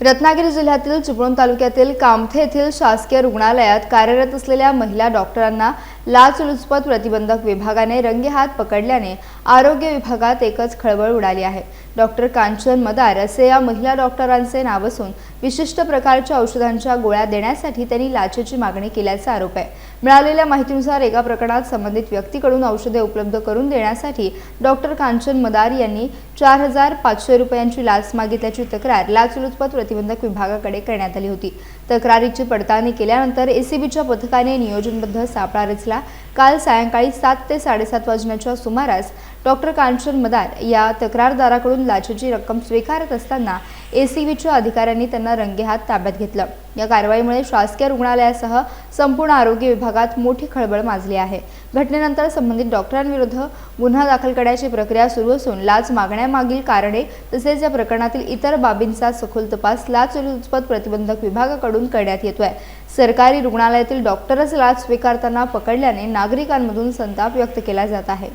रत्नागिरी जिल्ह्यातील चिपळूण तालुक्यातील कामथे येथील शासकीय रुग्णालयात कार्यरत असलेल्या महिला डॉक्टरांना लाचलुचपत प्रतिबंधक विभागाने रंगेहात पकडल्याने आरोग्य विभागात एकच खळबळ उडाली आहे। डॉक्टर कांचन मदार असे या महिला डॉक्टरांचे नाव असून विशिष्ट प्रकारच्या औषधांच्या गोळ्या देण्यासाठी त्यांनी लाचेची मागणी केल्याचा आरोप आहे। मिळालेल्या माहितीनुसार एका प्रकरणात संबंधित व्यक्तीकडून औषधे उपलब्ध करून देण्यासाठी डॉक्टर कांचन मदार यांनी 4500 रुपयांची लाच मागितल्याची तक्रार लाचलुचपत प्रतिबंधक विभागाकडे करण्यात आली होती। तक्रारीची पडताळणी केल्यानंतर एसीबीच्या पथकाने नियोजनबद्ध सापळा रचला। काल सायंकाळी 7 ते 7:30 वाजण्याच्या सुमारास डॉक्टर कांचन मदार या तक्रारदाराकडून लाचेची रक्कम स्वीकारत असताना एसीबीच्या अधिकाऱ्यांनी त्यांना रंगेहात ताब्यात घेतलं। या कारवाईमुळे शासकीय रुग्णालयासह संपूर्ण आरोग्य विभागात मोठी खळबळ माजली आहे। घटनेनंतर संबंधित डॉक्टरांविरुद्ध गुन्हा दाखल करण्याची प्रक्रिया सुरू असून लाच मागण्यामागील कारणे तसेच या प्रकरणातील इतर बाबींचा सखोल तपास लाचलुचपत प्रतिबंधक विभागाकडून करण्यात येतोय। सरकारी रुग्णालयातील डॉक्टरच लाच स्वीकारताना पकडल्याने नागरिकांमधून संताप व्यक्त केला जात आहे।